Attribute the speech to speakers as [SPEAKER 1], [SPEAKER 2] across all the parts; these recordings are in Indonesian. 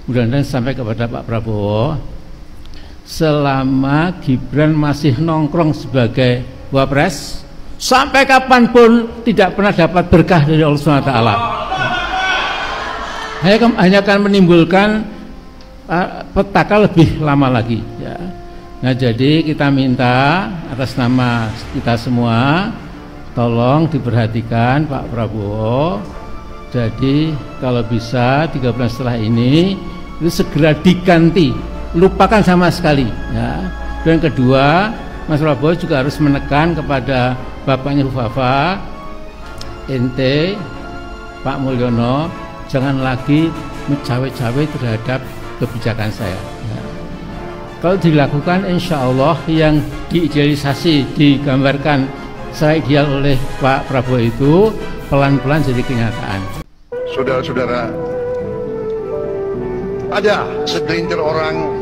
[SPEAKER 1] mudah-mudahan sampai kepada Pak Prabowo, selama Gibran masih nongkrong sebagai wapres, sampai kapanpun tidak pernah dapat berkah dari Allah SWT. Hanya akan menimbulkan petaka lebih lama lagi ya. Nah, jadi kita minta atas nama kita semua, tolong diperhatikan Pak Prabowo. Jadi kalau bisa 3 bulan setelah ini itu segera diganti, lupakan sama sekali ya. Dan kedua, Mas Prabowo juga harus menekan kepada bapaknya Hufafa, ente Pak Mulyono, jangan lagi mencawe-cawe terhadap kebijakan saya ya. Kalau dilakukan, insya Allah yang diidealisasi, digambarkan secara ideal oleh Pak Prabowo itu pelan-pelan jadi kenyataan.
[SPEAKER 2] Saudara-saudara, ada segelintir orang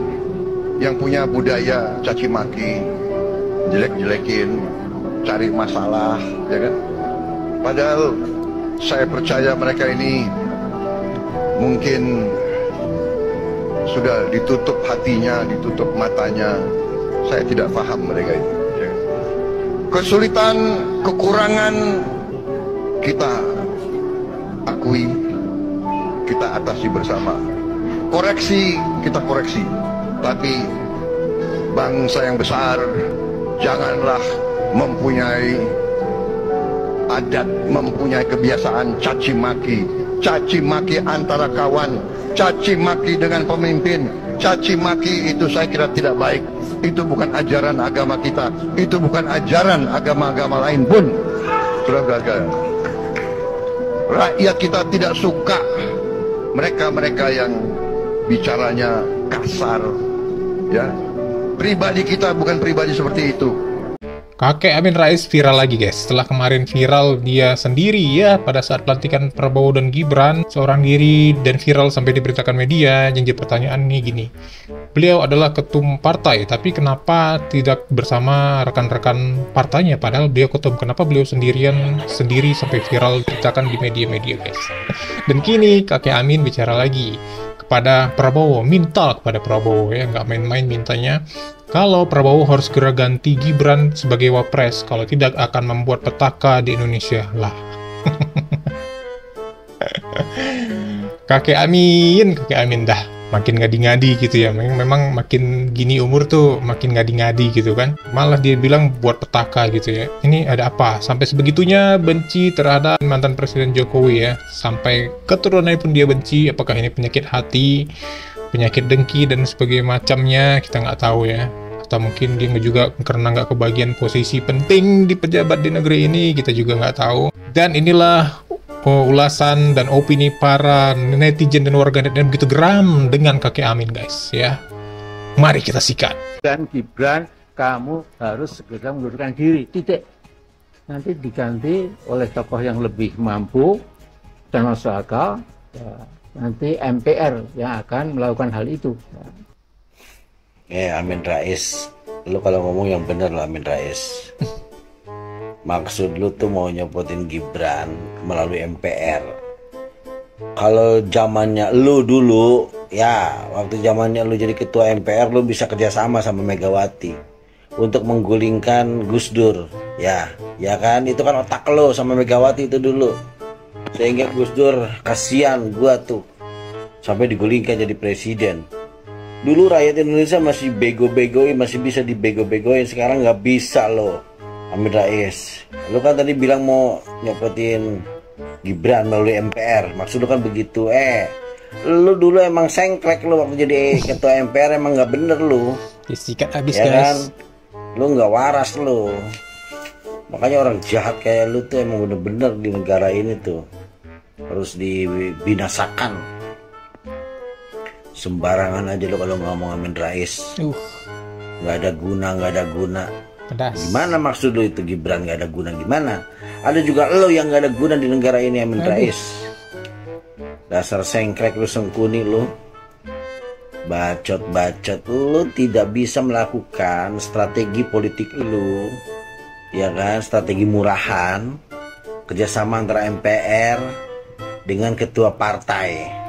[SPEAKER 2] yang punya budaya caci maki, jelek-jelekin, cari masalah, ya kan? Padahal saya percaya mereka ini mungkin sudah ditutup hatinya, ditutup matanya. Saya tidak paham mereka itu. Ya. Kesulitan, kekurangan kita akui, kita atasi bersama. Koreksi, kita koreksi. Tapi bangsa yang besar janganlah mempunyai adat, mempunyai kebiasaan caci maki antara kawan, caci maki dengan pemimpin, caci maki itu saya kira tidak baik. Itu bukan ajaran agama kita, itu bukan ajaran agama-agama lain pun. Saudara-saudara, rakyat kita tidak suka mereka-mereka yang bicaranya kasar, ya. Pribadi kita bukan pribadi seperti itu.
[SPEAKER 3] Kakek Amin Rais viral lagi guys. Setelah kemarin viral dia sendiri ya pada saat pelantikan Prabowo dan Gibran seorang diri dan viral sampai diberitakan media. Jadi pertanyaan nih gini, beliau adalah ketum partai tapi kenapa tidak bersama rekan-rekan partainya, padahal beliau ketum, kenapa beliau sendiri sampai viral diberitakan di media-media guys. Dan kini kakek Amin bicara lagi kepada Prabowo, minta kepada Prabowo ya, nggak main-main mintanya. Kalau Prabowo harus segera ganti Gibran sebagai wapres, kalau tidak akan membuat petaka di Indonesia lah. Kakek Amin dah makin ngadi-ngadi gitu ya. Memang makin gini umur tuh makin ngadi-ngadi gitu kan. Malah dia bilang buat petaka gitu ya. Ini ada apa? Sampai sebegitunya benci terhadap mantan Presiden Jokowi ya. Sampai keturunannya pun dia benci. Apakah ini penyakit hati, penyakit dengki dan sebagainya macamnya, kita nggak tahu ya. Atau mungkin dia juga karena nggak kebagian posisi penting di pejabat di negeri ini, kita juga nggak tahu. Dan inilah ulasan dan opini para netizen dan warganet yang begitu geram dengan kakek Amin guys ya. Mari kita sikat.
[SPEAKER 1] Dan Gibran, kamu harus segera mengundurkan diri, titik. Nanti diganti oleh tokoh yang lebih mampu dan masuk akal ya. Nanti MPR yang akan melakukan hal itu.
[SPEAKER 4] Amin Rais, lu kalau ngomong yang bener lah Amin Rais. Maksud lu tuh mau nyopotin Gibran melalui MPR. Kalau zamannya lu dulu, ya waktu zamannya lu jadi ketua MPR, lu bisa kerjasama sama Megawati untuk menggulingkan Gus Dur, ya kan, itu kan otak lu sama Megawati itu dulu. Sehingga Gus Dur kasihan gua tuh sampai digulingkan jadi presiden. Dulu rakyat Indonesia masih bego-begoin, masih bisa dibego-begoin. Sekarang nggak bisa loh Amin Rais. Lu kan tadi bilang mau nyopotin Gibran melalui MPR, maksud lu kan begitu. Lu dulu emang sengklek lu waktu jadi ketua MPR, emang nggak bener lu.
[SPEAKER 3] Disikat habis
[SPEAKER 4] ya
[SPEAKER 3] guys
[SPEAKER 4] kan? Lu nggak waras lu. Makanya orang jahat kayak lu tuh emang bener-bener di negara ini tuh harus dibinasakan. Sembarangan aja lo kalau ngomong Amin Rais. Nggak ada guna.
[SPEAKER 3] Pedas.
[SPEAKER 4] Gimana maksud lo itu Gibran nggak ada guna gimana? Ada juga lo yang nggak ada guna di negara ini Amin Rais. Dasar sengkrek lo, sengkuni lo. Bacot-bacot, lo tidak bisa melakukan strategi politik lo. Ya kan, strategi murahan. Kerjasama antara MPR dengan ketua partai.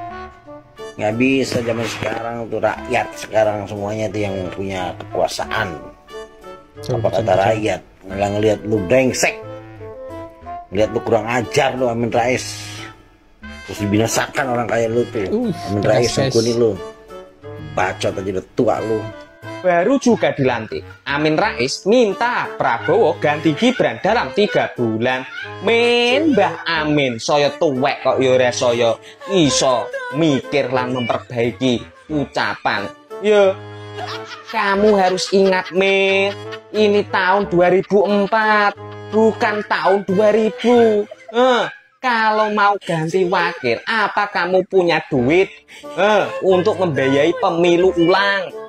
[SPEAKER 4] Nggak bisa zaman sekarang tuh, rakyat sekarang semuanya tuh yang punya kekuasaan. Apa kata rakyat? Ngeliat lu brengsek, ngeliat lu kurang ajar lu Amin Rais, terus dibinasakan orang kayak lu tuh. Amin Rais Sangkuni lu, bacot aja udah tua lu.
[SPEAKER 5] Baru juga dilantik, Amin Rais minta Prabowo ganti Gibran dalam 3 bulan. Men Mbah Amin saya tuwek kok yore saya iso mikir lan memperbaiki ucapan. Yo, kamu harus ingat Men, ini tahun 2004 bukan tahun 2000. Kalau mau ganti wakil, apa kamu punya duit untuk membiayai pemilu ulang?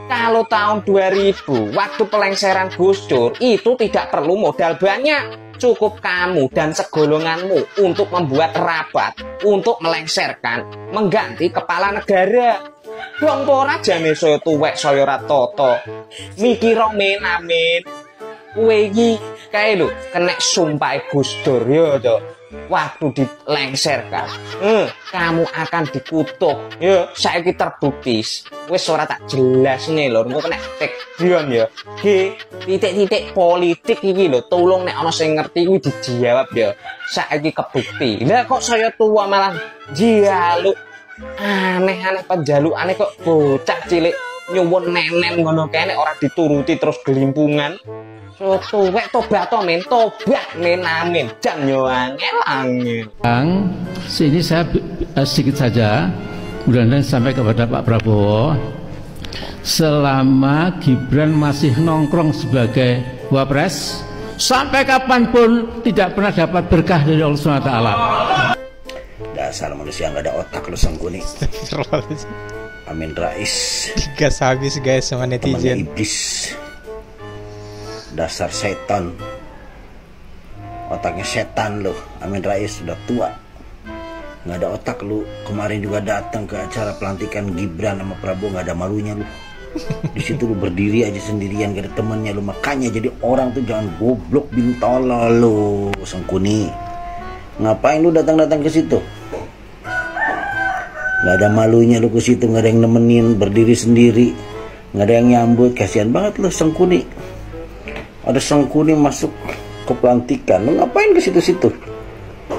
[SPEAKER 5] Kalau tahun 2000, waktu pelengseran Gus Dur, itu tidak perlu modal banyak. Cukup kamu dan segolonganmu untuk membuat rapat, untuk melengserkan, mengganti kepala negara. Dong pora jane saya tuwek saya ora toto. Mikiro Men Amin. Kowe iki kae lho, kena sumpah Gus Dur yo to. Waktu dilengserkan, kamu akan dikutuk. Ya, saiki terbukti. Wis ora tak jelas nih lho, engko kena tekdion ya. Titik-titik politik iki lho, tolong nek ana sing ngerti kuwi dijawab ya. Saiki kebukti. Lah kok saya tua malah njaluk aneh-aneh penjalukane kok bocah cilik nyuwun nenen ngono kene ora dituruti terus gelimpungan. So tuwek tobat to Men, tobat Men Amin. Jan yo angel.
[SPEAKER 1] Sini saya sedikit saja, mudah-mudahan sampai kepada Pak Prabowo. Selama Gibran masih nongkrong sebagai wapres, sampai kapanpun tidak pernah dapat berkah dari Allah SWT.
[SPEAKER 4] Dasar manusia nggak ada otak lu Sangkuni. Amin Rais
[SPEAKER 3] Digas habis guys sama netizen.
[SPEAKER 4] Iblis. Dasar setan, otaknya setan loh. Amin Rais sudah tua, nggak ada otak lu. Kemarin juga datang ke acara pelantikan Gibran sama Prabowo, nggak ada malunya lu. Di situ lu berdiri aja sendirian, gak ada temennya lu. Makanya jadi orang tuh jangan goblok bin tolol lu Sangkuni. Ngapain lu datang-datang ke situ? Nggak ada malunya lu ke situ, nggak ada yang nemenin, berdiri sendiri, nggak ada yang nyambut. Kasihan banget lu Sangkuni. Ada Sangkuni masuk ke pelantikan, lu ngapain ke situ-situ?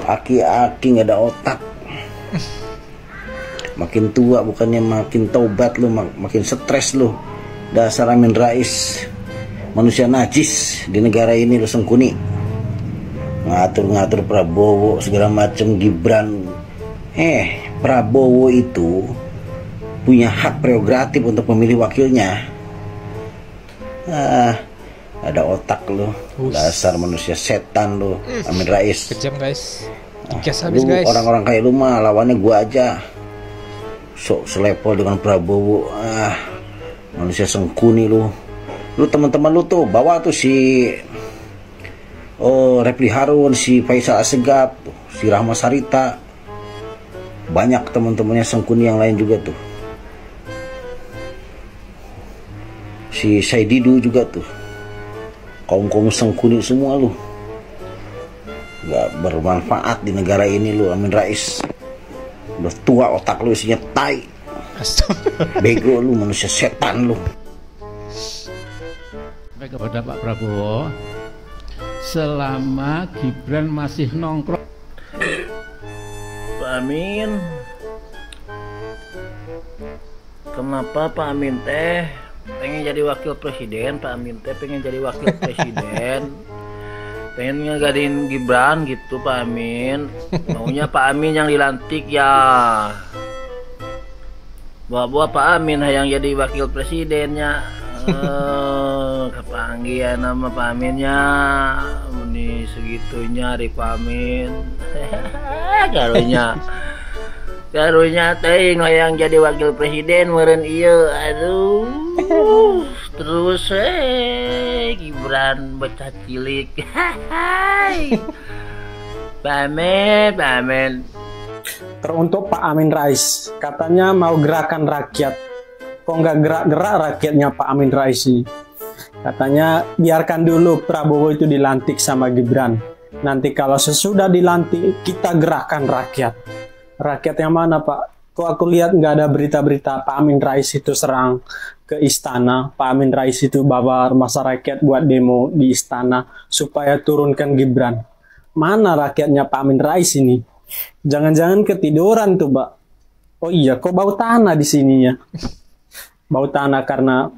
[SPEAKER 4] Aki-aki nggak ada otak. Makin tua bukannya makin taubat lu, makin stres lu. Dasar Amin Rais, manusia najis di negara ini lu Sangkuni. Ngatur-ngatur Prabowo segala macam, Gibran. Prabowo itu punya hak prerogatif untuk memilih wakilnya. Ada otak lu, dasar manusia setan lu Amin Rais.
[SPEAKER 3] Kejam guys. Digas habis guys.
[SPEAKER 4] Orang-orang kayak lu mah lawannya gua aja. Sok selepol dengan Prabowo. Manusia Sangkuni lu. Lu teman-teman lu tuh bawa tuh si Repli Harun, si Faisal Assegaf, si Rahma Sarita. Banyak teman-temannya Sangkuni yang lain juga tuh. Si Saididu juga tuh. Kaum-kaum Sangkuni semua lu, gak bermanfaat di negara ini lu Amin Rais. Udah tua otak lu isinya tai. Bego lu, manusia setan lu.
[SPEAKER 1] Sampai kepada Pak Prabowo, selama Gibran masih nongkrong.
[SPEAKER 6] Pak Amin, kenapa Pak Amin teh pengen jadi wakil presiden? Pak Amin teh pengen jadi wakil presiden, pengen ngadain Gibran gitu Pak Amin. Maunya Pak Amin yang dilantik ya. Bawa Pak Amin yang jadi wakil presidennya. Kepanggil ya nama Pak Aminnya. Ini segitunya di Pak Amin. Karunya teh yang jadi wakil presiden meureun ieu. Aduh. Terus Gibran bocah cilik. Pak Amin.
[SPEAKER 7] Teruntuk Pak Amin Rais, katanya mau gerakan rakyat. Kok nggak gerak-gerak rakyatnya Pak Amin Rais ini? Katanya biarkan dulu Prabowo itu dilantik sama Gibran. Nanti kalau sesudah dilantik kita gerakan rakyat. Rakyat yang mana Pak? Kok aku lihat nggak ada berita-berita Pak Amin Rais itu serang ke istana, Pak Amin Rais itu bawa masa rakyat buat demo di istana supaya turunkan Gibran. Mana rakyatnya Pak Amin Rais ini? Jangan-jangan ketiduran tuh, Pak. Oh iya, kok bau tanah di sini ya? Bau tanah karena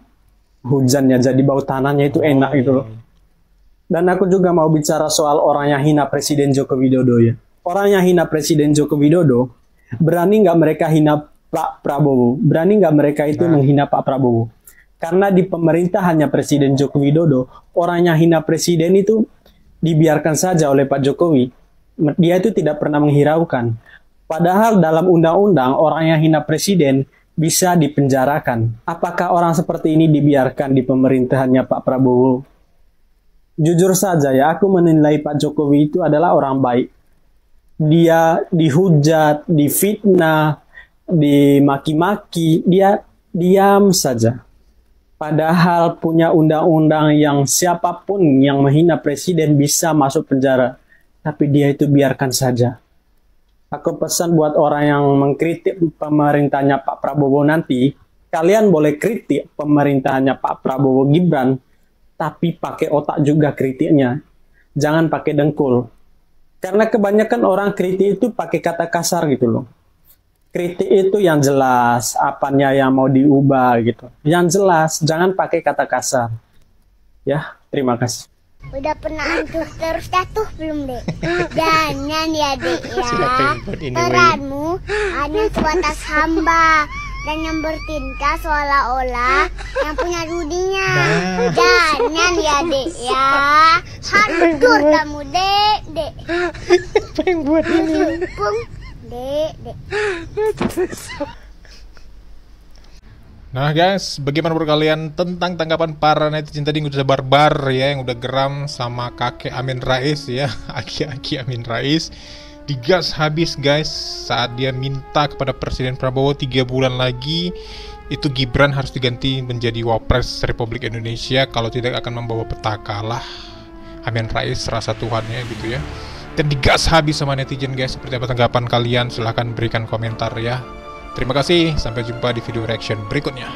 [SPEAKER 7] hujannya, jadi bau tanahnya itu enak gitu loh. Dan aku juga mau bicara soal orang yang hina Presiden Joko Widodo ya. Orang yang hina Presiden Joko Widodo, berani nggak mereka hina Pak Prabowo? Berani nggak mereka itu menghina Pak Prabowo? Karena di pemerintahannya Presiden Joko Widodo, orang yang hina Presiden itu dibiarkan saja oleh Pak Jokowi. Dia itu tidak pernah menghiraukan. Padahal dalam undang-undang, orang yang hina Presiden bisa dipenjarakan. Apakah orang seperti ini dibiarkan di pemerintahannya Pak Prabowo? Jujur saja ya, aku menilai Pak Jokowi itu adalah orang baik. Dia dihujat, difitnah, dimaki-maki, dia diam saja. Padahal punya undang-undang yang siapapun yang menghina presiden bisa masuk penjara. Tapi dia itu biarkan saja. Aku pesan buat orang yang mengkritik pemerintahnya Pak Prabowo nanti, kalian boleh kritik pemerintahnya Pak Prabowo Gibran, tapi pakai otak juga kritiknya. Jangan pakai dengkul. Karena kebanyakan orang kritik itu pakai kata kasar gitu loh. Kritik itu yang jelas, apanya yang mau diubah gitu. Yang jelas, jangan pakai kata kasar. Ya, terima kasih.
[SPEAKER 8] Udah pernah antus terus jatuh belum, Dek? Jangan ya, Dek ya. Peranmu hanya sebatas hamba dan yang bertindak seolah-olah yang punya dunia. Jangan ya, Dek ya. Hancur kamu, Dek, Dek.
[SPEAKER 3] Apa yang buat ini?
[SPEAKER 8] Dek, Dek.
[SPEAKER 3] Nah guys, bagaimana menurut kalian tentang tanggapan para netizen tadi yang udah barbar ya, yang udah geram sama kakek Amin Rais ya, aki-aki Amin Rais digas habis guys saat dia minta kepada Presiden Prabowo 3 bulan lagi itu Gibran harus diganti menjadi Wapres Republik Indonesia, kalau tidak akan membawa petaka lah Amin Rais rasa Tuhannya gitu ya. Dan digas habis sama netizen guys. Seperti apa tanggapan kalian? Silahkan berikan komentar ya. Terima kasih, sampai jumpa di video reaction berikutnya.